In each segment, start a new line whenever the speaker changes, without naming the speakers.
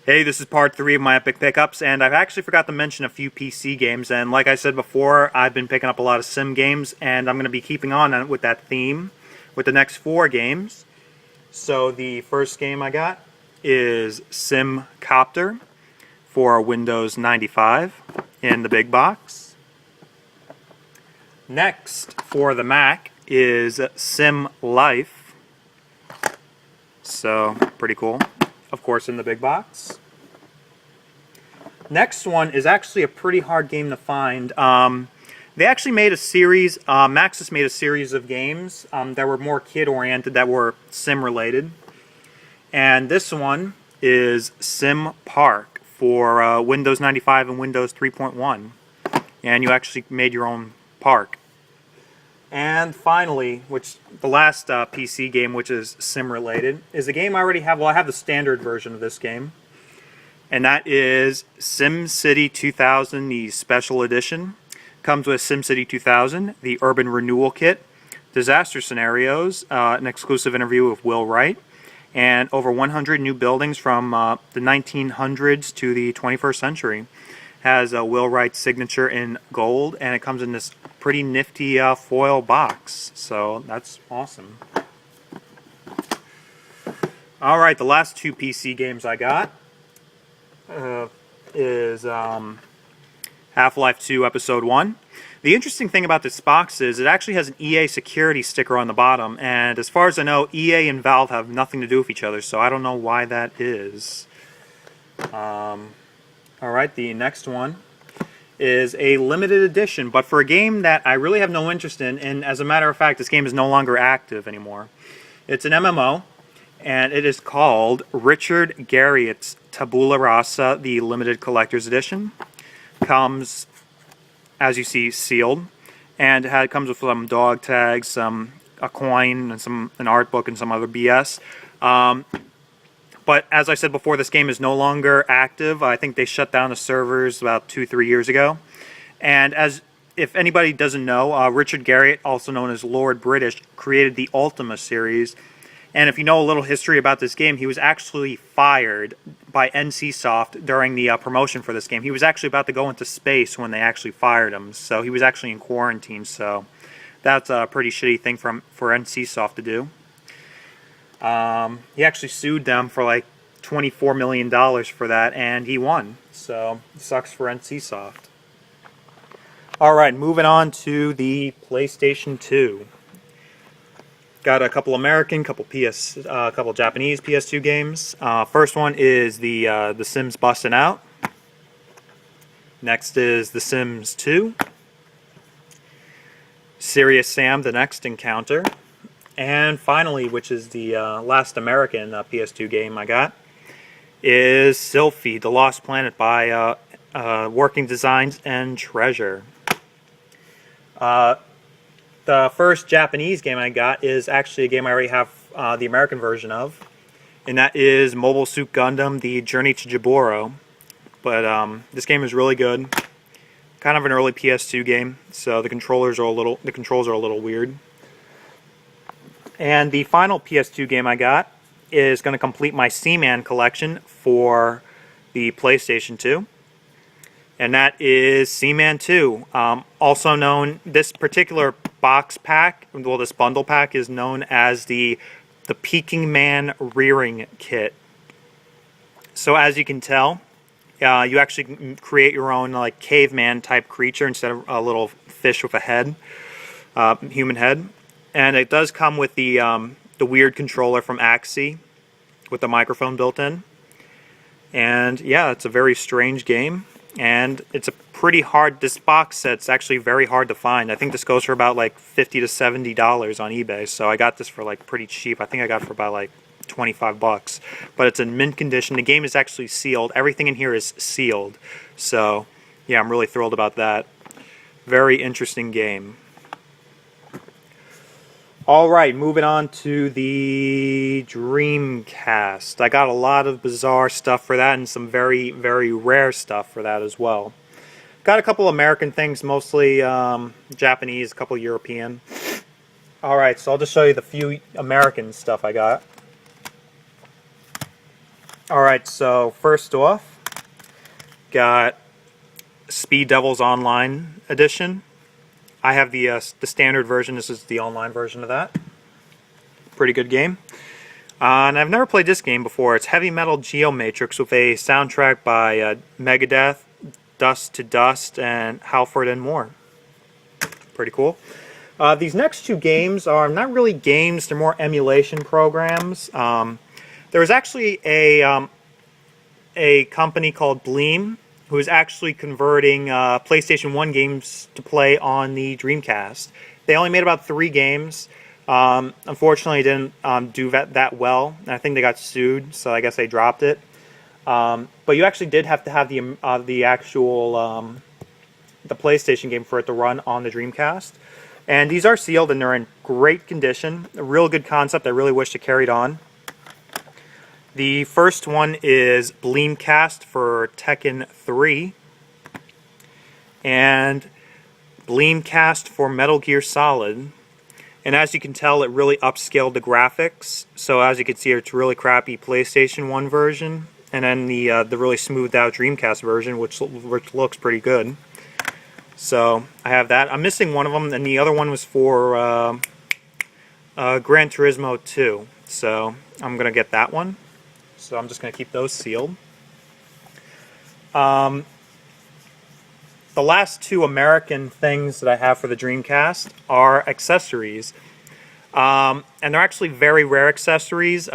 Hey, this is part 3 of my Epic Pickups, and I've actually forgot to mention a few PC games, and like I said before, I've been picking up a lot of sim games, and I'm going to be keeping on with that theme with the next 4 games. So the first game I got is Sim Copter for Windows 95 in the big box. Next, for the Mac, is Sim Life. So, pretty cool. Of course, in the big box. Next one is actually a pretty hard game to find. They actually made a series, Maxis made a series of games that were more kid-oriented, that were sim-related. And this one is Sim Park for Windows 95 and Windows 3.1. And you actually made your own park. And finally, which the last PC game, which is sim-related, is a game I already have. Well, I have the standard version of this game. And that is SimCity 2000, the Special Edition. Comes with SimCity 2000, the Urban Renewal Kit, Disaster Scenarios, an exclusive interview with Will Wright, and over 100 new buildings from the 1900s to the 21st century. Has Will Wright's signature in gold, and it comes in this pretty nifty foil box. So that's awesome. Alright, the last 2 PC games I got is Half-Life 2 Episode 1. The interesting thing about this box is it actually has an EA security sticker on the bottom, and as far as I know, EA and Valve have nothing to do with each other, so I don't know why that is. Alright, the next one is a limited edition, but for a game that I really have no interest in, and as a matter of fact, this game is no longer active anymore. It's an MMO, and it is called Richard Garriott's Tabula Rasa, the Limited Collector's Edition. Comes, as you see, sealed, and it comes with some dog tags, a coin, and an art book, and some other BS. But as I said before, this game is no longer active. I think they shut down the servers about 2-3 years ago. And if anybody doesn't know, Richard Garriott, also known as Lord British, created the Ultima series. And if you know a little history about this game, he was actually fired by NCSoft during the promotion for this game. He was actually about to go into space when they actually fired him. So he was actually in quarantine. So that's a pretty shitty thing for NCSoft to do. He actually sued them for like $24 million for that, and he won. So it sucks for NCSoft. Alright, moving on to the PlayStation 2. Got a couple American, couple Japanese PS2 games. First one is the Sims Bustin' Out. Next is The Sims 2. Serious Sam: The Next Encounter. And finally, which is the last American PS2 game I got, is Sylphie: The Lost Planet by Working Designs and Treasure. The first Japanese game I got is actually a game I already have the American version of, and that is Mobile Suit Gundam: The Journey to Jaburo. But this game is really good. Kind of an early PS2 game, so the controls are a little weird. And the final PS2 game I got is going to complete my Seaman collection for the PlayStation 2. And that is Seaman 2. Also known, this particular box pack, well, this bundle pack is known as the Peking Man Rearing Kit. So as you can tell, you actually create your own like caveman type creature instead of a little fish with a head, human head. And it does come with the weird controller from Axie with the microphone built in. And yeah, it's a very strange game. And it's a pretty hard, this box set's actually very hard to find. I think this goes for about like $50 to $70 on eBay. So I got this for like pretty cheap. I think I got it for about like 25 bucks. But it's in mint condition. The game is actually sealed. Everything in here is sealed. So yeah, I'm really thrilled about that. Very interesting game. Alright, moving on to the Dreamcast. I got a lot of bizarre stuff for that and some very, very rare stuff for that as well. Got a couple American things, mostly Japanese, a couple European. Alright, so I'll just show you the few American stuff I got. Alright, so first off, got Speed Devils Online Edition. I have the standard version. This is the online version of that. Pretty good game. And I've never played this game before. It's Heavy Metal Geomatrix with a soundtrack by Megadeth, Dust to Dust, and Halford and more. Pretty cool. These next two games are not really games, they're more emulation programs. There was actually a company called Bleem who is actually converting PlayStation 1 games to play on the Dreamcast. They only made about 3 games. Unfortunately, it didn't do that well. I think they got sued, so I guess they dropped it. But you actually did have to have the actual the PlayStation game for it to run on the Dreamcast. And these are sealed and they're in great condition. A real good concept. I really wish it carried on. The first one is Bleemcast for Tekken 3. And Bleemcast for Metal Gear Solid. And as you can tell, it really upscaled the graphics. So as you can see, it's a really crappy PlayStation 1 version. And then the really smoothed out Dreamcast version, which looks pretty good. So I have that. I'm missing one of them, and the other one was for Gran Turismo 2. So I'm going to get that one. So I'm just going to keep those sealed. The last 2 American things that I have for the Dreamcast are accessories. And they're actually very rare accessories.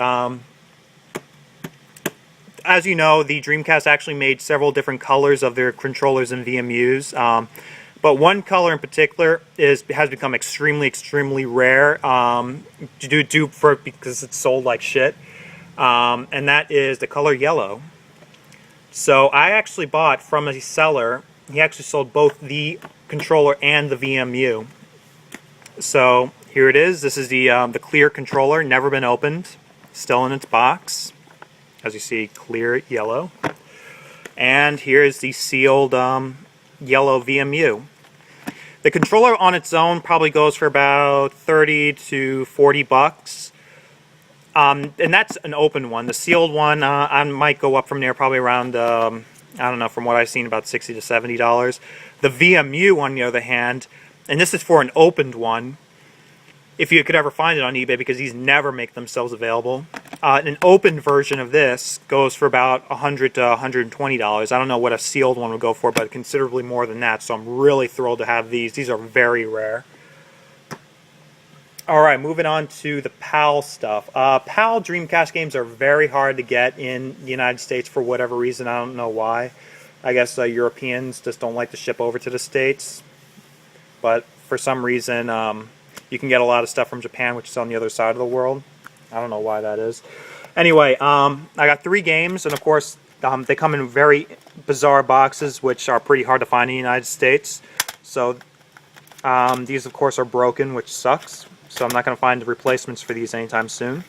As you know, the Dreamcast actually made several different colors of their controllers and VMUs. But one color in particular has become extremely rare because it's sold like shit. And that is the color yellow. So I actually bought from a seller. He actually sold both the controller and the VMU. So here it is. This is the clear controller, never been opened, still in its box. As you see, clear yellow. And here is the sealed yellow VMU. The controller on its own probably goes for about 30 to 40 bucks. And that's an open one. The sealed one, I might go up from there, probably around, I don't know, from what I've seen, about $60 to $70. The VMU, on the other hand, and this is for an opened one, if you could ever find it on eBay, because these never make themselves available. An open version of this goes for about $100 to $120. I don't know what a sealed one would go for, but considerably more than that, so I'm really thrilled to have these. These are very rare. Alright, moving on to the PAL stuff. PAL Dreamcast games are very hard to get in the United States for whatever reason. I don't know why. I guess Europeans just don't like to ship over to the States. But for some reason, you can get a lot of stuff from Japan, which is on the other side of the world. I don't know why that is. Anyway, I got 3 games, and of course, they come in very bizarre boxes, which are pretty hard to find in the United States. So, these, of course, are broken, which sucks. So I'm not going to find the replacements for these anytime soon.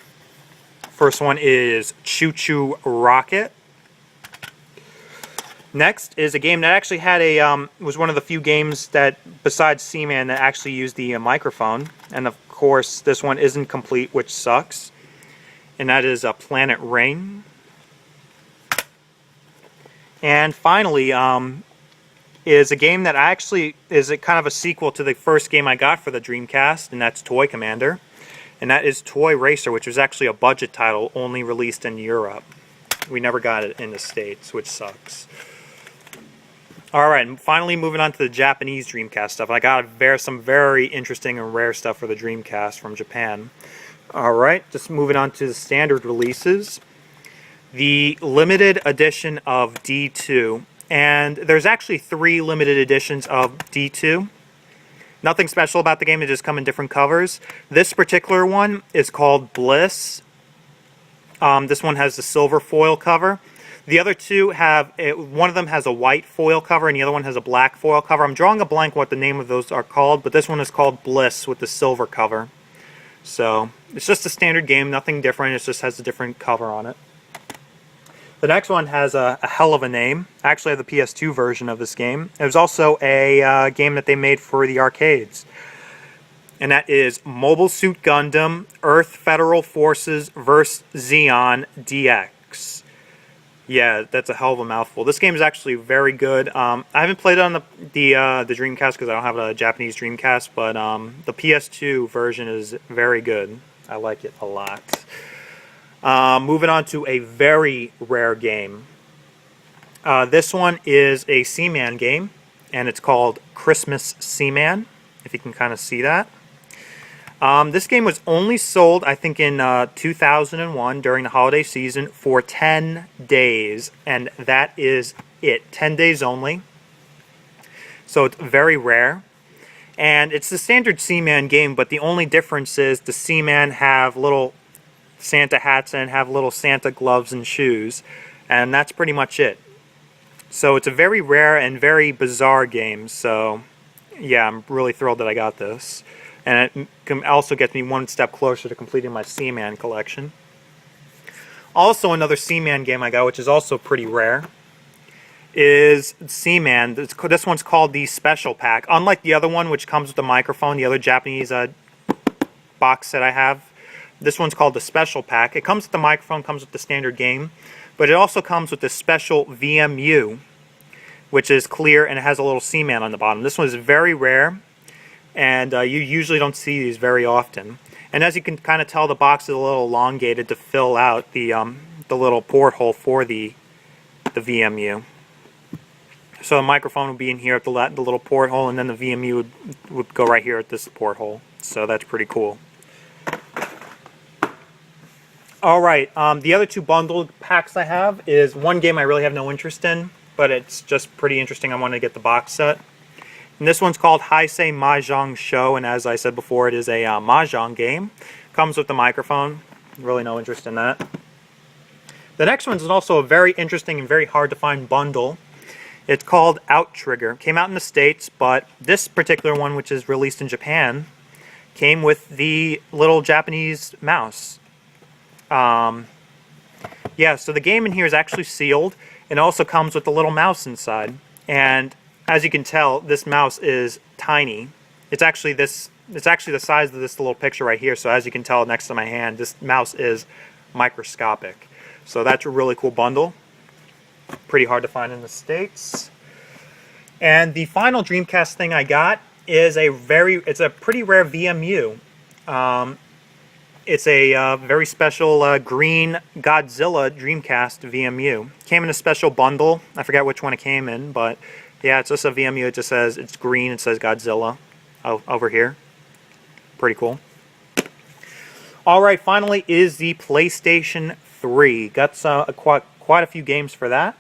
First one is Choo Choo Rocket. Next is a game that actually had was one of the few games that, besides Seaman, that actually used the microphone. And of course, this one isn't complete, which sucks. And that is Planet Rain. And finally, is a game that actually is kind of a sequel to the first game I got for the Dreamcast, and that's Toy Commander. And that is Toy Racer, which was actually a budget title, only released in Europe. We never got it in the States, which sucks. Alright, and finally moving on to the Japanese Dreamcast stuff. I got some very interesting and rare stuff for the Dreamcast from Japan. Alright, just moving on to the standard releases. The limited edition of D2. And there's actually 3 limited editions of D2. Nothing special about the game, they just come in different covers. This particular one is called Bliss. This one has the silver foil cover. The other 2 have, one of them has a white foil cover and the other one has a black foil cover. I'm drawing a blank what the name of those are called, but this one is called Bliss with the silver cover. So, it's just a standard game, nothing different, it just has a different cover on it. The next one has a hell of a name. I actually have the PS2 version of this game. It was also a game that they made for the arcades. And that is Mobile Suit Gundam Earth Federal Forces vs. Zeon DX. Yeah, that's a hell of a mouthful. This game is actually very good. I haven't played it on the Dreamcast because I don't have a Japanese Dreamcast, but the PS2 version is very good. I like it a lot. Moving on to a very rare game. This one is a Seaman game, and it's called Christmas Seaman, if you can kind of see that. This game was only sold, I think, in 2001 during the holiday season for 10 days, and that is it. 10 days only. So it's very rare. And it's the standard Seaman game, but the only difference is the Seaman have little Santa hats and have little Santa gloves and shoes, and that's pretty much it. So it's a very rare and very bizarre game, so yeah, I'm really thrilled that I got this. And it also gets me one step closer to completing my Seaman collection. Also, another Seaman game I got, which is also pretty rare, is Seaman. This one's called the Special Pack. Unlike the other one, which comes with the microphone, the other Japanese box set I have, this one's called the Special Pack. It comes with the microphone, comes with the standard game, but it also comes with the special VMU, which is clear and it has a little Seaman on the bottom. This one is very rare, and you usually don't see these very often. And as you can kind of tell, the box is a little elongated to fill out the little porthole for the VMU. So the microphone would be in here at the little porthole, and then the VMU would go right here at this porthole. So that's pretty cool. Alright, the other two bundled packs I have is one game I really have no interest in, but it's just pretty interesting. I want to get the box set. And this one's called Heisei Mahjong Show, and as I said before, it is a Mahjong game. Comes with the microphone. Really no interest in that. The next one is also a very interesting and very hard to find bundle. It's called Outtrigger. Came out in the States, but this particular one, which is released in Japan, came with the little Japanese mouse. Yeah, so the game in here is actually sealed, and also comes with a little mouse inside. And as you can tell, this mouse is tiny. It's actually the size of this little picture right here. So as you can tell next to my hand, this mouse is microscopic. So that's a really cool bundle. Pretty hard to find in the States. And the final Dreamcast thing I got is it's a pretty rare VMU. It's a very special green Godzilla Dreamcast VMU. Came in a special bundle. I forget which one it came in, but yeah, it's just a VMU. It just says, it's green, it says Godzilla over here. Pretty cool. Alright, finally is the PlayStation 3. Got quite a few games for that.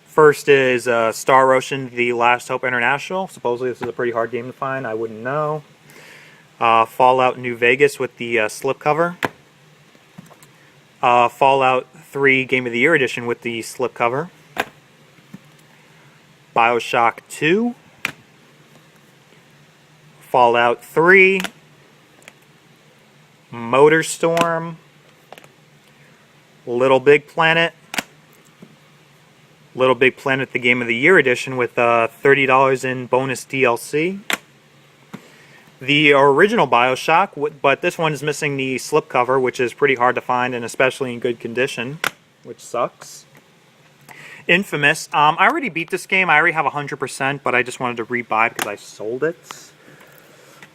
First is Star Ocean: The Last Hope International. Supposedly this is a pretty hard game to find. I wouldn't know. Fallout New Vegas with the slipcover. Fallout 3 Game of the Year Edition with the slipcover. BioShock 2. Fallout 3. MotorStorm. Little Big Planet. Little Big Planet, the Game of the Year Edition with $30 in bonus DLC. The original BioShock, but this one is missing the slipcover, which is pretty hard to find, and especially in good condition, which sucks. Infamous. I already beat this game. I already have 100%, but I just wanted to rebuy because I sold it.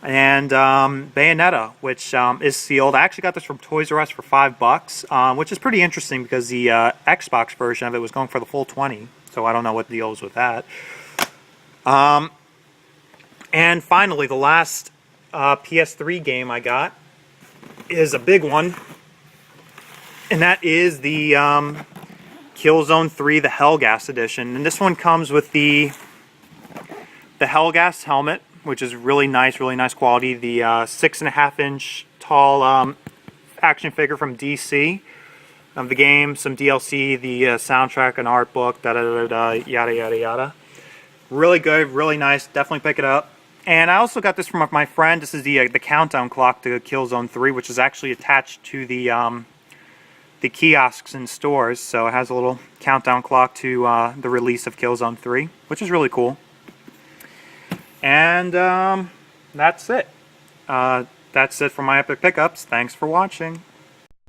And Bayonetta, which is sealed. I actually got this from Toys R Us for $5, which is pretty interesting because the Xbox version of it was going for the full 20. So I don't know what the deal is with that. And finally, the last PS3 game I got is a big one, and that is the Killzone 3, the Hellgas edition. And this one comes with the Hellgas helmet, which is really nice quality. The 6.5-inch tall action figure from DC of the game, some DLC, the soundtrack, an art book, yada yada yada. Really good, really nice. Definitely pick it up. And I also got this from my friend. This is the countdown clock to Killzone 3, which is actually attached to the kiosks in stores. So it has a little countdown clock to the release of Killzone 3, which is really cool. And that's it. That's it for my epic pickups. Thanks for watching.